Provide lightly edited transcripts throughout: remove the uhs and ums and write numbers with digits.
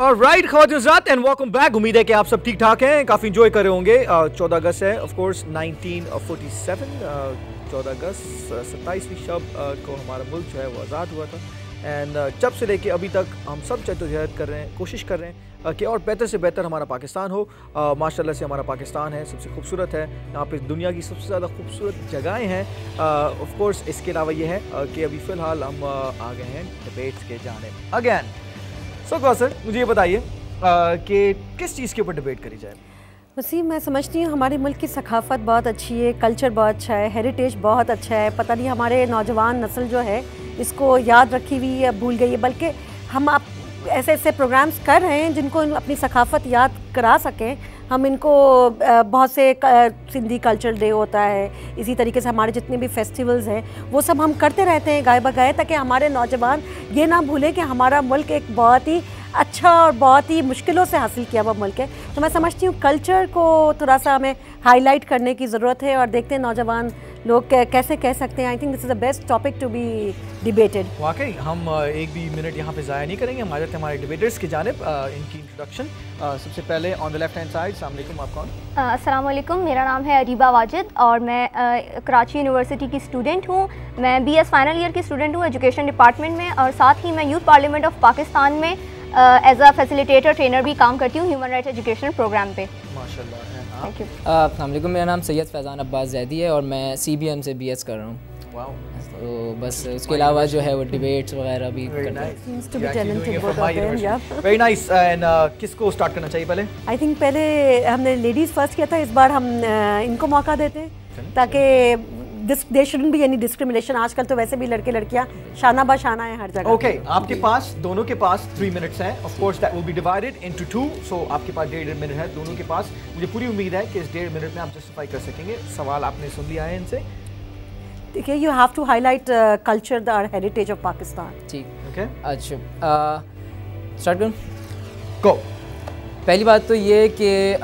Alright ख़वातीन and welcome back. उम्मीद है कि आप सब ठीक ठाक हैं, काफ़ी इंजॉय कर रहे होंगे। 14 अगस्त है ऑफ कोर्स 1947। 14 अगस्त 27वीं शब को हमारा मुल्क जो है वो आज़ाद हुआ था। एंड जब से लेके अभी तक हम सब जद्दोजहद कर रहे हैं, कोशिश कर रहे हैं कि और बेहतर से बेहतर हमारा पाकिस्तान हो। माशाल्लाह से हमारा पाकिस्तान है सबसे खूबसूरत है, यहाँ पे दुनिया की सबसे ज़्यादा खूबसूरत जगहें हैं। ऑफ कोर्स इसके अलावा ये है कि अभी फ़िलहाल हम आ गए हैं डिबेट्स के जानिब अगेन। सो कौसर, मुझे ये बताइए कि किस चीज़ के ऊपर डिबेट करी जाए। वसीम, मैं समझती हूँ हमारे मुल्क की सकाफ़त बहुत अच्छी है, कल्चर बहुत अच्छा है, हेरिटेज बहुत अच्छा है। पता नहीं हमारे नौजवान नस्ल जो है इसको याद रखी हुई है, भूल गई है, बल्कि हम आप ऐसे ऐसे प्रोग्राम्स कर रहे हैं जिनको अपनी सकाफ़त याद करा सकें। हम इनको बहुत से सिंधी कल्चर डे होता है, इसी तरीके से हमारे जितने भी फेस्टिवल्स हैं वो सब हम करते रहते हैं गाए बगाए, ताकि हमारे नौजवान ये ना भूलें कि हमारा मुल्क एक बहुत ही अच्छा और बहुत ही मुश्किलों से हासिल किया हुआ मुल्क है। तो मैं समझती हूँ कल्चर को थोड़ा सा हमें हाईलाइट करने की ज़रूरत है और देखते हैं नौजवान लोग कैसे कह सकते हैं। I think this is the best topic to be debated. वाकई हम एक भी मिनट यहाँ पे ज़ाया नहीं करेंगे, हम आ जाते हैं हमारे डिबेटर्स की जानिब। इनकी इंट्रोडक्शन सबसे पहले on the left hand side. अस्सलाम वालेकुम, आप कौन? अस्सलाम वालेकुम, मेरा नाम है अरीबा वाजिद और मैं कराची यूनिवर्सिटी की स्टूडेंट हूँ। मैं BS फाइनल ईयर की स्टूडेंट हूँ एजुकेशन डिपार्टमेंट में, और साथ ही मैं यूथ पार्लियामेंट ऑफ पाकिस्तान में एज अ फैसिलिटेटर ट्रेनर भी काम करती हूँ ह्यूमन राइट्स एजुकेशन प्रोग्राम पे। माशाल्लाह। Thank you. अस्सलाम वालेकुम, मेरा नाम सैयद फैज़ान अब्बास ज़ैदी है और मैं CBM से BS कर रहा हूँ। वाओ। तो बस उसके अलावा जो है वो डिबेट्स वगैरह भी वेरी करते हैं। नाइस। एंड किसको स्टार्ट करना चाहिए पहले? आई थिंक पहले हमने लेडीज़ फर्स्ट किया था, इस बार हम इनको मौका देते हैं ताकि there shouldn't be any discrimination. आजकल तो वैसे भी लड़के लड़कियां शाना बाशाना है हर जगह। ओके, आपके पास दोनों के पास 3 मिनट्स हैं। Of course that will be divided into 2, सो आपके पास 1.5 मिनट है दोनों के पास। मुझे पूरी उम्मीद है कि इस 1.5 मिनट में आप जस्टिफाई कर सकेंगे। सवाल आपने सुन लिया है इनसे। देखिए, you have to highlight culture the heritage of Pakistan. ठीक, ओके, अच्छा स्टार्ट करूँ? गो। पहली बात तो ये कि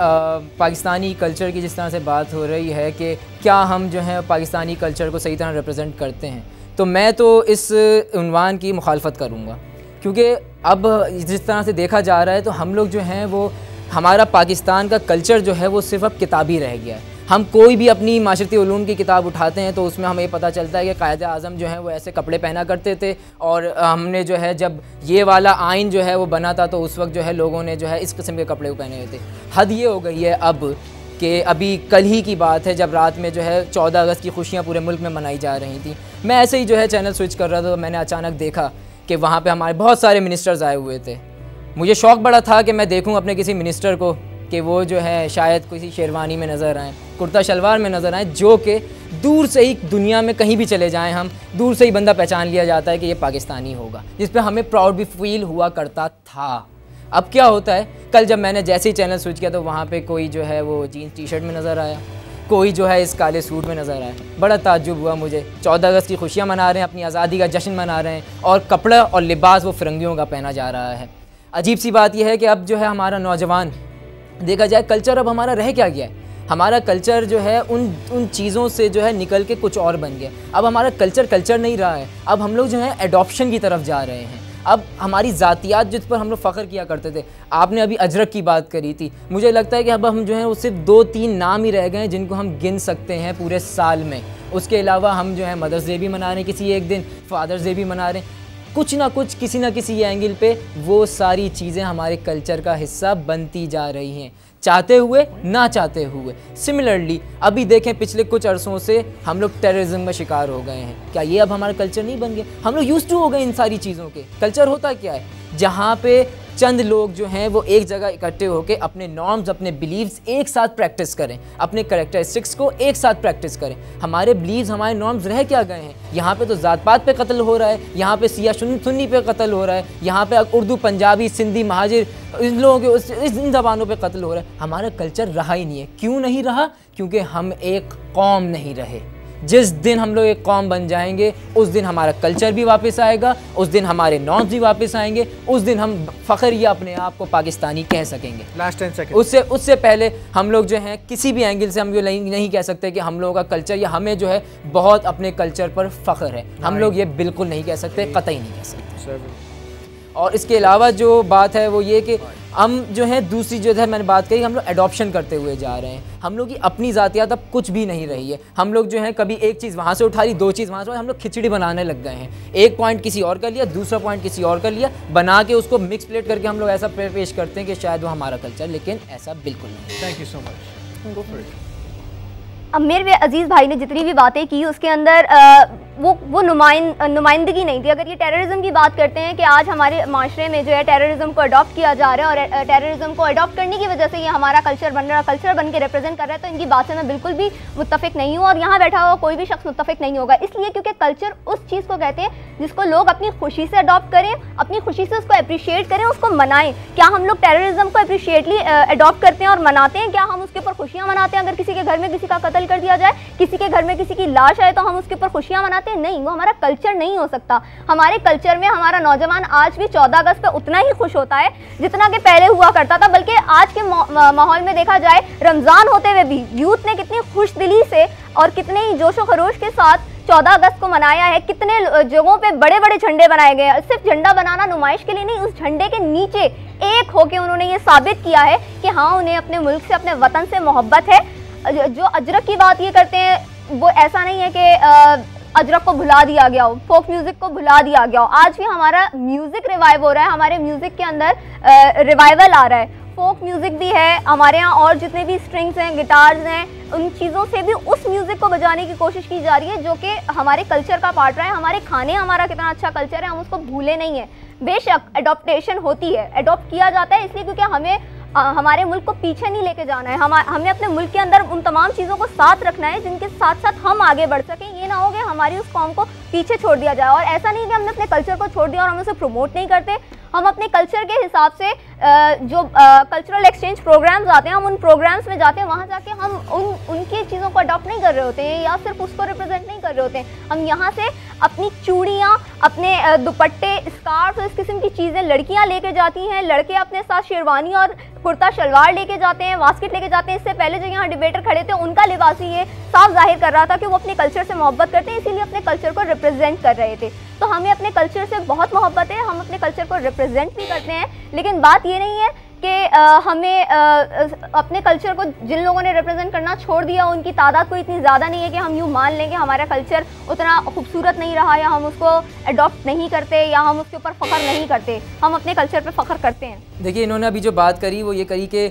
पाकिस्तानी कल्चर की जिस तरह से बात हो रही है कि क्या हम जो है पाकिस्तानी कल्चर को सही तरह रिप्रेजेंट करते हैं, तो मैं तो इस उन्वान की मुखालफत करूँगा, क्योंकि अब जिस तरह से देखा जा रहा है तो हम लोग जो हैं वो हमारा पाकिस्तान का कल्चर जो है वो सिर्फ अब किताबी रह गया है। हम कोई भी अपनी माशरती उलूम की किताब उठाते हैं तो उसमें हमें पता चलता है कि कायदे आज़म जो हैं वो ऐसे कपड़े पहना करते थे, और हमने जो है जब ये वाला आइन जो है वो बना था तो उस वक्त जो है लोगों ने जो है इस किस्म के कपड़े पहने हुए थे। हद ये हो गई है अब कि अभी कल ही की बात है जब रात में जो है 14 अगस्त की खुशियाँ पूरे मुल्क में मनाई जा रही थी। मैं ऐसे ही जो है चैनल स्विच कर रहा था तो मैंने अचानक देखा कि वहाँ पर हमारे बहुत सारे मिनिस्टर्स आए हुए थे। मुझे शौक़ बड़ा था कि मैं देखूँ अपने किसी मिनिस्टर को कि वो जो है शायद किसी शेरवानी में नज़र आएँ, कुर्ता शलवार में नज़र आएँ, जो कि दूर से ही दुनिया में कहीं भी चले जाएं हम दूर से ही बंदा पहचान लिया जाता है कि ये पाकिस्तानी होगा, जिस पे हमें प्राउड भी फील हुआ करता था। अब क्या होता है, कल जब मैंने जैसे ही चैनल स्विच किया तो वहाँ पे कोई जो है वो जीन्स टी-शर्ट में नज़र आया, कोई जो है इस काले सूट में नज़र आया। बड़ा ताज्जुब हुआ मुझे। 14 अगस्त की खुशियाँ मना रहे हैं, अपनी आज़ादी का जश्न मना रहे हैं, और कपड़ा और लिबास वो फिरंगियों का पहना जा रहा है। अजीब सी बात यह है कि अब जो है हमारा नौजवान, देखा जाए कल्चर अब हमारा रह क्या गया है। हमारा कल्चर जो है उन चीज़ों से जो है निकल के कुछ और बन गया। अब हमारा कल्चर नहीं रहा है। अब हम लोग जो है एडॉप्शन की तरफ जा रहे हैं। अब हमारी ज़ातियात जिस पर हम लोग फ़ख्र किया करते थे, आपने अभी अजरक की बात करी थी, मुझे लगता है कि अब हम जो है वो सिर्फ 2-3 नाम ही रह गए हैं जिनको हम गिन सकते हैं पूरे साल में। उसके अलावा हम जो है मदर्स डे भी मना रहे हैं किसी एक दिन, फादर्स डे भी मना रहे हैं। कुछ ना कुछ किसी ना किसी एंगल पे वो सारी चीज़ें हमारे कल्चर का हिस्सा बनती जा रही हैं, चाहते हुए ना चाहते हुए। सिमिलरली अभी देखें पिछले कुछ अरसों से हम लोग टेररिज्म का शिकार हो गए हैं। क्या ये अब हमारा कल्चर नहीं बन गया? हम लोग यूज्ड टू हो गए इन सारी चीज़ों के। कल्चर होता क्या है? जहाँ पे चंद लोग जो हैं वो एक जगह इकट्ठे होकर अपने नॉर्म्स, अपने बिलीव्स एक साथ प्रैक्टिस करें, अपने कैरेक्टरिस्टिक्स को एक साथ प्रैक्टिस करें। हमारे बिलीव्स, हमारे नॉर्म्स रह क्या गए हैं? यहाँ पे तो ज़ात पात पे कत्ल हो रहा है, यहाँ पे सिया सुन्नी पे कत्ल हो रहा है, यहाँ पे उर्दू, पंजाबी, सिंधी, महाजिर, इन लोगों के इन ज़बानों पे कत्ल हो रहा है। हमारा कल्चर रहा ही नहीं है। क्यों नहीं रहा? क्योंकि हम एक कौम नहीं रहे। जिस दिन हम लोग एक कौम बन जाएंगे उस दिन हमारा कल्चर भी वापस आएगा, उस दिन हमारे नॉर्म्स भी वापस आएंगे, उस दिन हम फ़ख्र या अपने आप को पाकिस्तानी कह सकेंगे। Last 10 second. उससे पहले हम लोग जो हैं किसी भी एंगल से हम ये नहीं कह सकते कि हम लोगों का कल्चर या हमें जो है बहुत अपने कल्चर पर फ़ख्र है। हम लोग ये बिल्कुल नहीं कह सकते, कतई नहीं कह सकते। और इसके अलावा जो बात है वो ये कि हम जो है दूसरी जो है मैंने बात कही, हम लोग एडॉप्शन करते हुए जा रहे हैं। हम लोग की अपनी ज़ातियात अब कुछ भी नहीं रही है। हम लोग जो है कभी एक चीज़ वहाँ से उठा ली, दो चीज़ वहाँ से, हम लोग खिचड़ी बनाने लग गए हैं। एक पॉइंट किसी और का लिया, दूसरा पॉइंट किसी और का लिया, बना के उसको मिक्स प्लेट करके हम लोग ऐसा पेश करते हैं कि शायद वो हमारा कल्चर, लेकिन ऐसा बिल्कुल नहीं। Thank you so much. Go for it. अब मेरे अजीज़ भाई ने जितनी भी बातें की उसके अंदर वो नुमाइंदगी नहीं थी। अगर ये टेररिज्म की बात करते हैं कि आज हमारे माशरे में जो है टेररिज्म को अडॉप्ट किया जा रहा है और टेररिज्म को अडॉप्ट करने की वजह से ये हमारा कल्चर बन रहा है, कल्चर बन के रिप्रेजेंट कर रहा है, तो इनकी बात से मैं बिल्कुल भी मुत्तफिक नहीं हूँ और यहाँ बैठा हुआ कोई भी शख्स मुत्तफिक नहीं होगा। इसलिए क्योंकि कल्चर उस चीज़ को कहते हैं जिसको लोग अपनी खुशी से अडॉप्ट करें, अपनी खुशी से उसको अप्रिशिएट करें, उसको मनाएं। क्या हम लोग टेररिज्म को अप्रिशिएटली अडॉप्ट करते हैं और मनाते हैं? क्या हम उसके ऊपर खुशियाँ मनाते हैं? अगर किसी के घर में किसी का कत्ल कर दिया जाए, किसी के घर में किसी की लाश आए, तो हम उसके ऊपर खुशियाँ मनाते हैं? नहीं, वो हमारा कल्चर नहीं हो सकता। हमारे कल्चर में हमारा नौजवान आज भी 14 अगस्त पे उतना ही खुश होता है जितना कि पहले हुआ करता था। बल्कि आज के माहौल में देखा जाए, रमज़ान होते हुए भी यूथ ने कितनी खुश दिली से और कितने ही जोशो खरोश के साथ 14 अगस्त को मनाया है। कितने जगहों पे बड़े बड़े झंडे बनाए गए हैं। सिर्फ झंडा बनाना नुमाइश के लिए नहीं, उस झंडे के नीचे एक होके उन्होंने ये साबित किया है कि हाँ, उन्हें अपने मुल्क से, अपने वतन से मोहब्बत है। जो अजरक की बात ये करते हैं, वो ऐसा नहीं है कि अजरक को भुला दिया गया हो, फोक म्यूज़िक को भुला दिया गया हो। आज भी हमारा म्यूज़िक रिवाइव हो रहा है, हमारे म्यूज़िक के अंदर रिवाइवल आ रहा है। फोक म्यूज़िक भी है हमारे यहाँ, और जितने भी स्ट्रिंग्स हैं, गिटार्स हैं, उन चीज़ों से भी उस म्यूज़िक को बजाने की कोशिश की जा रही है जो कि हमारे कल्चर का पार्ट रहा है। हमारे खाने, हमारा कितना अच्छा कल्चर है, हम उसको भूले नहीं हैं। बेशक एडॉप्टेशन होती है, एडॉप्ट किया जाता है इसलिए क्योंकि हमें हमारे मुल्क को पीछे नहीं लेके जाना है। हमें अपने मुल्क के अंदर उन तमाम चीज़ों को साथ रखना है जिनके साथ साथ हम आगे बढ़ सकें। ये ना हो कि हमारी उस कौम को पीछे छोड़ दिया जाए। और ऐसा नहीं कि हमने अपने कल्चर को छोड़ दिया और हम उसे प्रमोट नहीं करते। हम अपने कल्चर के हिसाब से जो कल्चरल एक्सचेंज प्रोग्राम्स आते हैं, हम उन प्रोग्राम्स में जाते हैं, वहाँ जाके हम उनकी चीज़ों को अडॉप्ट नहीं कर रहे होते हैं या सिर्फ उसको रिप्रेजेंट नहीं कर रहे होते हैं। हम यहाँ से अपनी चूड़ियाँ, अपने दुपट्टे, स्कार्फ, इस किस्म की चीज़ें लड़कियाँ लेके जाती हैं, लड़के अपने साथ शेरवानी और कुर्ता शलवार लेके जाते हैं, वास्केट लेके जाते हैं। इससे पहले जो यहाँ डिबेटर खड़े थे, उनका लिबास ही ये साफ जाहिर कर रहा था कि वो अपने कल्चर से मोहब्बत करते हैं, इसीलिए अपने कल्चर को रिप्रेजेंट कर रहे थे। तो हमें अपने कल्चर से बहुत मोहब्बत है, हम अपने कल्चर को रिप्रेजेंट भी करते हैं। लेकिन बात ये नहीं है कि हमें अपने कल्चर को जिन लोगों ने रिप्रेजेंट करना छोड़ दिया, उनकी तादाद कोई इतनी ज़्यादा नहीं है कि हम यूँ मान लें कि हमारा कल्चर उतना खूबसूरत नहीं रहा या हम उसको अडॉप्ट नहीं करते या हम उसके ऊपर फ़ख्र नहीं करते। हम अपने कल्चर पे फ़ख्र करते हैं। देखिए, इन्होंने अभी जो बात करी वो ये करी कि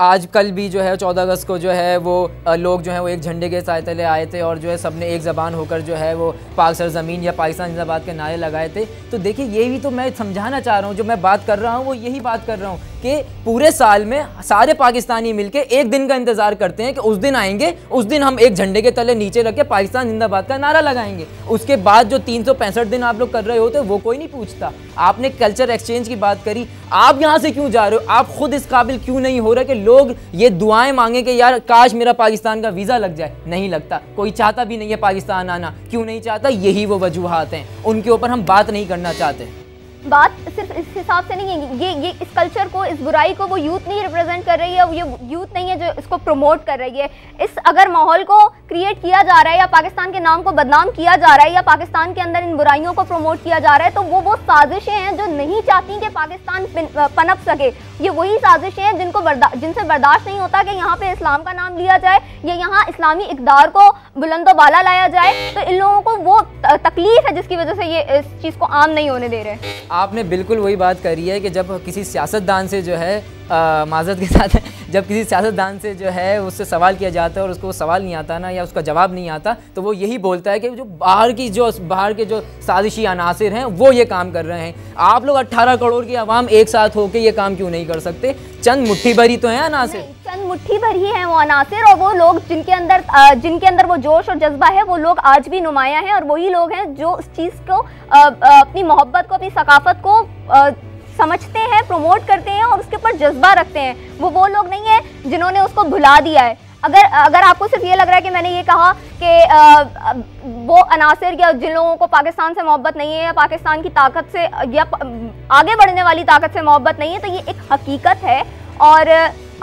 आज कल भी जो है 14 अगस्त को जो है वो लोग जो है वो एक झंडे के साथ तले आए थे और जो है सबने एक ज़बान होकर जो है वो पाक सरज़मीन या पाकिस्तान जिंदाबाद के नारे लगाए थे। तो देखिए, ये भी तो मैं समझाना चाह रहा हूँ, जो मैं बात कर रहा हूँ वो यही बात कर रहा हूँ कि पूरे साल में सारे पाकिस्तानी मिलके एक दिन का इंतज़ार करते हैं कि उस दिन आएंगे, उस दिन हम एक झंडे के तले नीचे रख के पाकिस्तान जिंदाबाद का नारा लगाएंगे। उसके बाद जो 365 दिन आप लोग कर रहे होते वो कोई नहीं पूछता। आपने कल्चर एक्सचेंज की बात करी, आप यहाँ से क्यों जा रहे हो? आप खुद इस काबिल क्यों नहीं हो रहे कि लोग ये दुआएं मांगे कि यार काश मेरा पाकिस्तान का वीज़ा लग जाए? नहीं लगता, कोई चाहता भी नहीं है पाकिस्तान आना। क्यों नहीं चाहता? यही वो वजूहात हैं, उनके ऊपर हम बात नहीं करना चाहते। बात सिर्फ इस हिसाब से नहीं है, ये इस कल्चर को, इस बुराई को वो यूथ नहीं रिप्रेजेंट कर रही है, ये यूथ नहीं है जो इसको प्रमोट कर रही है। इस अगर माहौल को क्रिएट किया जा रहा है या पाकिस्तान के नाम को बदनाम किया जा रहा है या पाकिस्तान के अंदर इन बुराइयों को प्रमोट किया जा रहा है, तो वो साजिशें हैं जो नहीं चाहती कि पाकिस्तान पनप सके। ये वही साजिशें हैं जिनसे बर्दाश्त नहीं होता कि यहाँ पे इस्लाम का नाम लिया जाए या यहाँ इस्लामी इक़दार को बुलंदोबाला लाया जाए। तो इन लोगों को वो तकलीफ है जिसकी वजह से ये इस चीज़ को आम नहीं होने दे रहे। आपने बिल्कुल वही बात करी है कि जब किसी सियासतदान से जो है माज़रत के साथ जब किसी सियासतदान से जो है उससे सवाल किया जाता है और उसको सवाल नहीं आता ना या उसका जवाब नहीं आता, तो वो यही बोलता है कि जो बाहर के जो साजिशी अनासिर हैं वो ये काम कर रहे हैं। आप लोग 18 करोड़ की आवाम एक साथ होकर ये काम क्यों नहीं कर सकते? चंद मुट्ठी भरी तो हैं अनासिर, चंद मुट्ठी भर ही हैं वो अनासिर, और वो लोग जिनके अंदर वो जोश और जज्बा है, वो लोग आज भी नुमायां हैं। और वही लोग हैं जो उस चीज़ को, अपनी मोहब्बत को, अपनी सकाफत को समझते हैं, प्रमोट करते हैं और उसके ऊपर जज्बा रखते हैं। वो लोग नहीं हैं जिन्होंने उसको भुला दिया है। अगर आपको सिर्फ ये लग रहा है कि मैंने ये कहा कि वो अनासिर या जिन लोगों को पाकिस्तान से मोहब्बत नहीं है या पाकिस्तान की ताकत से या आगे बढ़ने वाली ताकत से मोहब्बत नहीं है, तो ये एक हकीकत है। और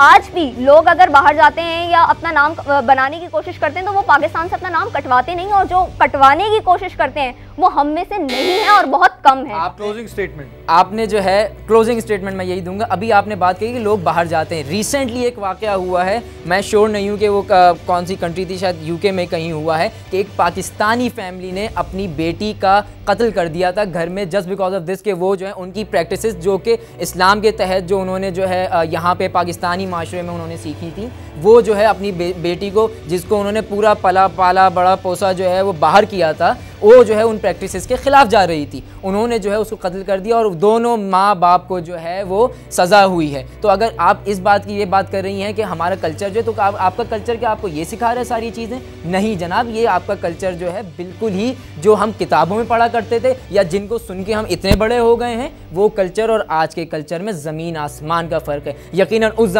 आज भी लोग अगर बाहर जाते हैं या अपना नाम बनाने की कोशिश करते हैं तो वो पाकिस्तान से अपना नाम कटवाते नहीं, और जो कटवाने की कोशिश करते हैं वो हम में से नहीं है और बहुत कम है। आप क्लोजिंग स्टेटमेंट, आपने जो है क्लोजिंग स्टेटमेंट मैं यही दूंगा। अभी आपने बात कही कि लोग बाहर जाते हैं, रिसेंटली एक वाकया हुआ है, मैं श्योर नहीं हूँ कि वो कौन सी कंट्री थी, शायद यूके में कहीं हुआ है कि एक पाकिस्तानी फैमिली ने अपनी बेटी का कत्ल कर दिया था घर में, जस्ट बिकॉज ऑफ दिस कि वो जो है उनकी प्रैक्टिसेस जो कि इस्लाम के तहत जो उन्होंने जो है यहाँ पे पाकिस्तानी माशरे में उन्होंने सीखी थी, वो जो है अपनी बेटी को, जिसको उन्होंने पूरा पला पाला बड़ा पोसा जो है वो बाहर किया था, वो जो है उन प्रैक्टिसेस के ख़िलाफ़ जा रही थी, उन्होंने जो है उसको कत्ल कर दिया और दोनों माँ बाप को जो है वो सज़ा हुई है। तो अगर आप इस बात की ये बात कर रही हैं कि हमारा कल्चर जो है, तो आपका कल्चर क्या आपको ये सिखा रहा है सारी चीज़ें? नहीं जनाब, ये आपका कल्चर जो है बिल्कुल ही जो हम किताबों में पढ़ा करते थे या जिनको सुन के हम इतने बड़े हो गए हैं, वो कल्चर और आज के कल्चर में ज़मीन आसमान का फ़र्क है। यकीनन उस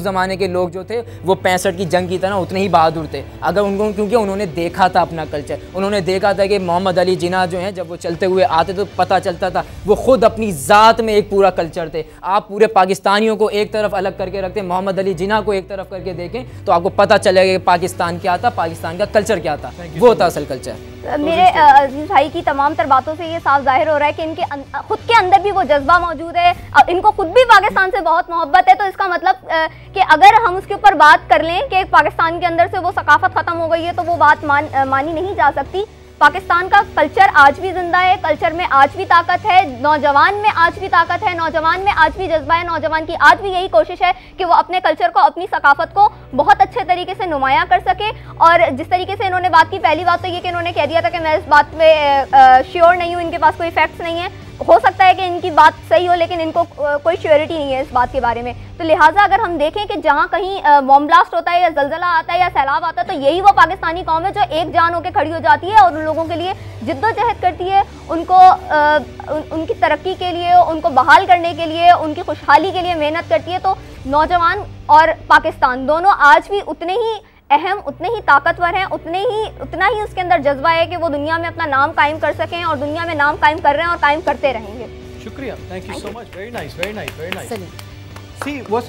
ज़माने के लोग जो थे वो 65 की जंग की तरह उतने ही बहादुर थे, अगर उनको, क्योंकि उन्होंने देखा था अपना कल्चर, उन्होंने देखा था कि मोहम्मद अली जिन्ना जो हैं जब वो चलते हुए आते तो पता चलता था वो खुद अपनी ज़ात में एक पूरा कल्चर थे। आप पूरे पाकिस्तानियों को एक तरफ अलग करके रखते, मोहम्मद अली जिन्ना को एक तरफ करके देखें तो आपको पता चलेगा कि पाकिस्तान क्या था, पाकिस्तान का कल्चर क्या था, वो था असल कल्चर। मेरे अजीज भाई की तमाम तर बातों से ये साफ जाहिर हो रहा है कि इनके खुद के अंदर भी वो जज्बा मौजूद है, इनको खुद भी पाकिस्तान से बहुत मोहब्बत है। तो इसका मतलब कि अगर हम उसके ऊपर बात कर लें कि पाकिस्तान के अंदर से वो सकाफत ख़त्म हो गई है तो वो बात मानी नहीं जा सकती। पाकिस्तान का कल्चर आज भी जिंदा है, कल्चर में आज भी ताकत है, नौजवान में आज भी ताकत है, नौजवान में आज भी जज्बा है, नौजवान की आज भी यही कोशिश है कि वो अपने कल्चर को, अपनी सकाफत को बहुत अच्छे तरीके से नुमायां कर सके। और जिस तरीके से इन्होंने बात की, पहली बात तो ये कि इन्होंने कह दिया था कि मैं इस बात में श्योर नहीं हूँ, इनके पास कोई फैक्ट्स नहीं है। हो सकता है कि इनकी बात सही हो लेकिन इनको कोई श्योरिटी नहीं है इस बात के बारे में। तो लिहाजा अगर हम देखें कि जहाँ कहीं बॉम्ब ब्लास्ट होता है या जलजला आता है या सैलाब आता है तो यही वो पाकिस्तानी कौम है जो एक जान होकर खड़ी हो जाती है और उन लोगों के लिए जिद्दोजहद करती है, उनको उनकी तरक्की के लिए, उनको बहाल करने के लिए, उनकी खुशहाली के लिए मेहनत करती है। तो नौजवान और पाकिस्तान दोनों आज भी उतने ही अहम, उतने ही ताकतवर हैं, उतना ही उसके अंदर जज्बा है कि वो दुनिया में अपना नाम कायम कर सकें और दुनिया में नाम कायम कर रहे हैं और कायम करते रहेंगे। शुक्रिया, thank you so much, very nice, very nice, very nice. See, what's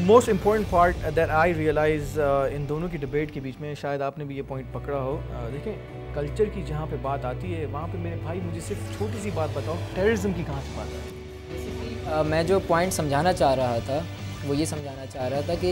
most important part that I realize इन दोनों की डिबेट के बीच में, शायद आपने भी ये पॉइंट पकड़ा हो, देखें कल्चर की जहाँ पे बात आती है वहाँ पे मेरे भाई मुझे सिर्फ छोटी सी बात बताओ, टेररिज्म की कहाँ से बात आती है? मैं जो पॉइंट समझाना चाह रहा था वो ये समझाना चाह रहा था कि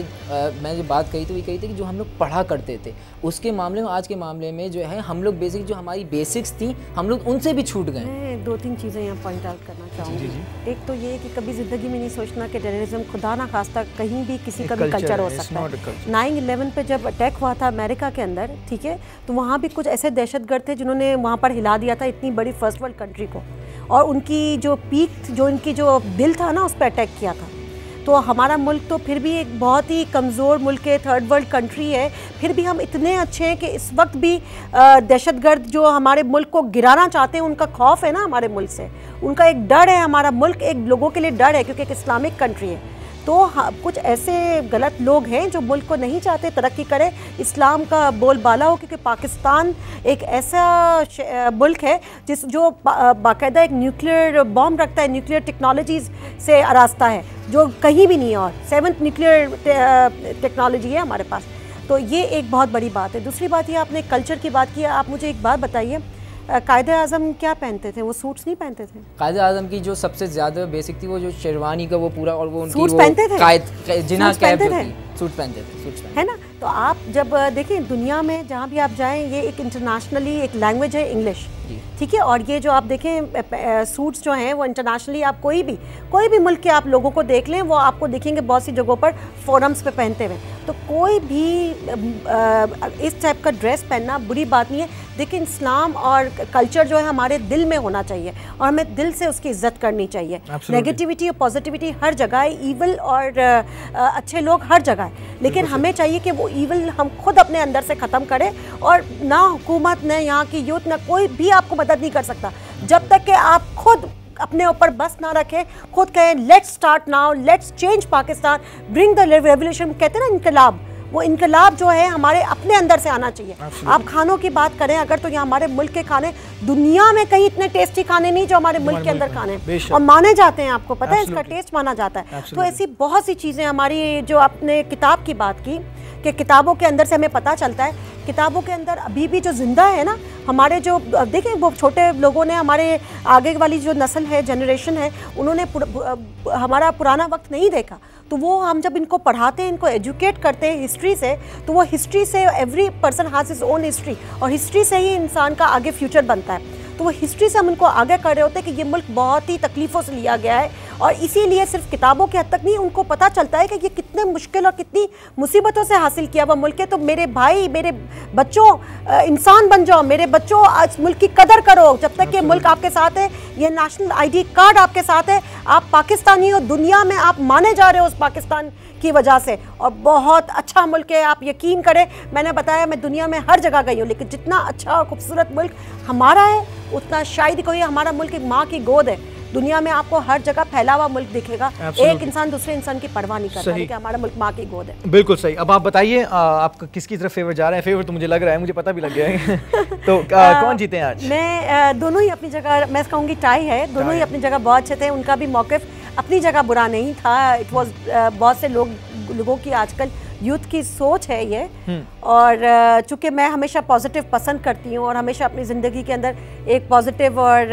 मैं जो बात कही तो ये कही थी कि जो हम लोग पढ़ा करते थे उसके मामले में, आज के मामले में जो है हम लोग बेसिक जो हमारी बेसिक्स थी हम लोग उनसे भी छूट गए। मैं 2-3 चीज़ें यहाँ पॉइंट आउट करना चाहूँगी। एक तो ये कि कभी ज़िंदगी में नहीं सोचना कि टेररिज्म खुदा ना खास्ता कहीं भी किसी का भी कल्चर हो सकता है। 9/11 पे जब अटैक हुआ था अमेरिका के अंदर, ठीक है, तो वहाँ भी कुछ ऐसे दहशतगर्द थे जिन्होंने वहाँ पर हिला दिया था इतनी बड़ी फर्स्ट वर्ल्ड कंट्री को, और उनकी जो पीक, जो इनकी जो दिल था ना, उस पर अटैक किया था। तो हमारा मुल्क तो फिर भी एक बहुत ही कमज़ोर मुल्क है, थर्ड वर्ल्ड कंट्री है, फिर भी हम इतने अच्छे हैं कि इस वक्त भी दहशतगर्द जो हमारे मुल्क को गिराना चाहते हैं उनका खौफ है ना हमारे मुल्क से, उनका एक डर है। हमारा मुल्क एक लोगों के लिए डर है क्योंकि एक इस्लामिक कंट्री है। तो कुछ ऐसे गलत लोग हैं जो मुल्क को नहीं चाहते तरक्की करे, इस्लाम का बोलबाला हो, क्योंकि पाकिस्तान एक ऐसा मुल्क है जो बाकायदा एक न्यूक्लियर बॉम्ब रखता है, न्यूक्लियर टेक्नोलॉजीज़ से आरास्ता है जो कहीं भी नहीं है, और 7th न्यूक्लियर टेक्नोलॉजी है हमारे पास। तो ये एक बहुत बड़ी बात है। दूसरी बात ये, आपने कल्चर की बात की, आप मुझे एक बात बताइए, कायदे आज़म क्या पहनते थे? वो सूट्स नहीं पहनते थे? कायदे आज़म की जो सबसे ज़्यादा बेसिक थी वो जो शेरवानी का वो पूरा, और वो उनकी सूट्स पहनते थे, जिन्ना कैप जो थी, सूट पहनते थे, सूट्स पहनते है ना। तो आप जब देखें दुनिया में जहाँ भी आप जाएं, ये एक इंटरनेशनली एक लैंग्वेज है इंग्लिश, ठीक है, और ये जो आप देखें सूट्स जो हैं वो इंटरनेशनली आप कोई भी मुल्क के आप लोगों को देख लें, वो आपको देखेंगे बहुत सी जगहों पर फोरम्स पे पहनते हुए। तो कोई भी इस टाइप का ड्रेस पहनना बुरी बात नहीं है, लेकिन इस्लाम और कल्चर जो है हमारे दिल में होना चाहिए और हमें दिल से उसकी इज्जत करनी चाहिए। नेगेटिविटी और पॉजिटिविटी हर जगह है, ईवल और अच्छे लोग हर जगह है, लेकिन हमें चाहिए कि वो ईवल हम खुद अपने अंदर से ख़त्म करें, और ना हुकूमत, ना यहाँ की यूथ, ना कोई भी आपको मदद नहीं कर सकता जब तक कि आप खुद अपने ऊपर बस ना रखें, खुद कहें let's start now, let's change Pakistan, bring the revolution, कहते हैं ना इनकलाब, वो इनकलाब जो है हमारे अपने अंदर से आना चाहिए। आप खानों की बात करें अगर, तो यहाँ हमारे मुल्क के खाने दुनिया में कहीं इतने टेस्टी खाने नहीं जो हमारे मुल्क के अंदर खाने, और माने जाते हैं, आपको पता है इसका टेस्ट माना जाता है। तो ऐसी बहुत सी चीज़ें हमारी, जो आपने किताब की बात की कि किताबों के अंदर से हमें पता चलता है किताबों के अंदर अभी भी जो जिंदा है ना, हमारे जो देखें वो छोटे लोगों ने, हमारे आगे वाली जो नस्ल है, जनरेशन है, उन्होंने हमारा पुराना वक्त नहीं देखा, तो वो हम जब इनको पढ़ाते हैं, इनको एजुकेट करते हैं हिस्ट्री से, तो वो हिस्ट्री से every person has his own history, और हिस्ट्री से ही इंसान का आगे फ्यूचर बनता है। तो वो हिस्ट्री से हम उनको आगे कर रहे होते हैं कि ये मुल्क बहुत ही तकलीफ़ों से लिया गया है, और इसीलिए सिर्फ किताबों के हद तक नहीं, उनको पता चलता है कि ये कितने मुश्किल और कितनी मुसीबतों से हासिल किया हुआ मुल्क है। तो मेरे भाई, मेरे बच्चों, इंसान बन जाओ, मेरे बच्चों, आज मुल्क की कदर करो। जब तक ये मुल्क आपके साथ है, ये नेशनल ID कार्ड आपके साथ है, आप पाकिस्तानी हो, दुनिया में आप माने जा रहे हो उस पाकिस्तान की वजह से, और बहुत अच्छा मुल्क है। आप यकीन करें, मैंने बताया मैं दुनिया में हर जगह गई हूँ, लेकिन जितना अच्छा और खूबसूरत मुल्क हमारा है, उतना शायद कोई, हमारा मुल्क एक माँ की गोद है। दुनिया में आपको हर जगह फैला हुआ मुल्क दिखेगा, एक इंसान दूसरे इंसान की परवाह नहीं करता, कि हमारा मुल्क माँ की गोद है। बिल्कुल सही। अब आप बताइए, आप किसकी तरफ फेवर जा रहे हैं? फेवर तो मुझे लग रहा है, मुझे पता भी लग गया है। तो कौन जीते हैं आज? मैं दोनों ही अपनी जगह, मैं कहूँगी टाई है, दोनों ही अपनी जगह बहुत अच्छे थे। उनका भी मौक़िफ़ अपनी जगह बुरा नहीं था। इट वॉज बहुत से लोगों की आजकल यूथ की सोच है ये, और चूँकि मैं हमेशा पॉजिटिव पसंद करती हूँ, और हमेशा अपनी ज़िंदगी के अंदर एक पॉजिटिव, और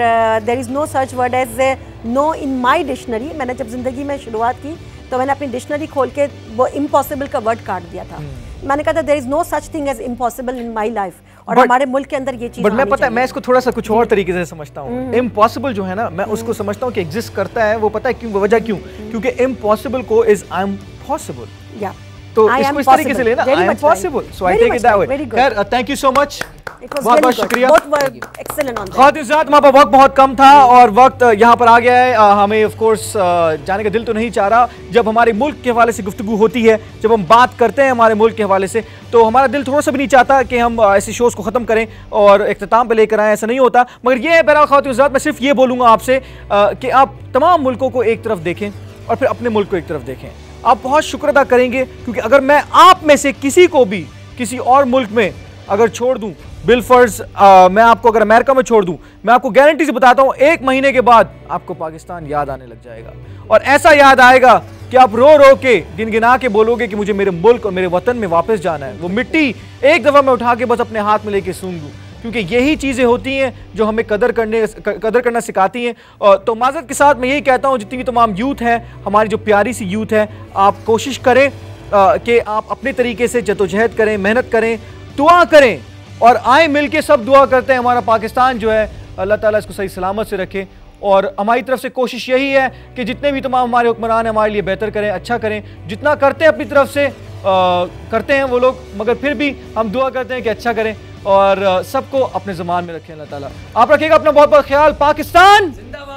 there is no such word as no in my dictionary. मैंने जब ज़िंदगी में शुरुआत की तो मैंने अपनी डिक्शनरी खोल के वो इम्पॉसिबल का वर्ड काट दिया था। मैंने कहा था there is no such thing as impossible in my life, और हमारे मुल्क के अंदर ये चीज़। बट मैं पता है, मैं इसको थोड़ा सा कुछ और तरीके से समझता हूँ। इम्पॉसिबल जो है ना, मैं उसको समझता हूँ कि एग्जिस्ट करता है, वो पता है क्यों, वजह क्यों, क्योंकि इम्पॉसिबल को इज आई एम पॉसिबल। या तो इसको इस तरीके से लेना, I am possible, so I take it that way. खैर, थैंक यू सो मच, बहुत बहुत शुक्रिया। खातिन-ए-ज़ात, हमारा वक्त बहुत कम था और वक्त यहाँ पर आ गया है। हमें ऑफ कोर्स जाने का दिल तो नहीं चाह रहा। जब हमारे मुल्क के हवाले से गुफ्तगू होती है, जब हम बात करते हैं हमारे मुल्क के हवाले से, तो हमारा दिल थोड़ा सा भी नहीं चाहता कि हम ऐसे शोज़ को ख़त्म करें और इख्तिताम पे लेकर आएँ, ऐसा नहीं होता। मगर ये है बहरहाल खातिन-ए-ज़ात, मैं सिर्फ ये बोलूँगा आपसे कि आप तमाम मुल्कों को एक तरफ देखें और फिर अपने मुल्क को एक तरफ देखें। आप बहुत शुक्र अदा करेंगे, क्योंकि अगर मैं आप में से किसी को भी किसी और मुल्क में अगर छोड़ दूं, बिलफर्ज मैं आपको अगर अमेरिका में छोड़ दूं, मैं आपको गारंटी से बताता हूं 1 महीने के बाद आपको पाकिस्तान याद आने लग जाएगा, और ऐसा याद आएगा कि आप रो रो के गिनगिना के बोलोगे कि मुझे मेरे मुल्क और मेरे वतन में वापस जाना है। वो मिट्टी एक दफ़ा मैं उठा के बस अपने हाथ में लेके सूंघ दूँ, क्योंकि यही चीज़ें होती हैं जो हमें कदर करना सिखाती हैं। तो माज़रत के साथ मैं यही कहता हूँ, जितनी भी तमाम यूथ है, हमारी जो प्यारी सी यूथ है, आप कोशिश करें कि आप अपने तरीके से जद्दोजहद करें, मेहनत करें, दुआ करें, और आए मिल के सब दुआ करते हैं हमारा पाकिस्तान जो है, अल्लाह ताला इसको सही सलामत से रखे। और हमारी तरफ से कोशिश यही है कि जितने भी तमाम हमारे हुक्मरान हैं हमारे लिए बेहतर करें, अच्छा करें। जितना करते हैं अपनी तरफ से करते हैं वो लोग, मगर फिर भी हम दुआ करते हैं कि अच्छा करें और सबको अपने ज़मान में रखें। अल्लाह ताला आप रखिएगा अपना बहुत बहुत ख्याल। पाकिस्तान जिंदाबाद।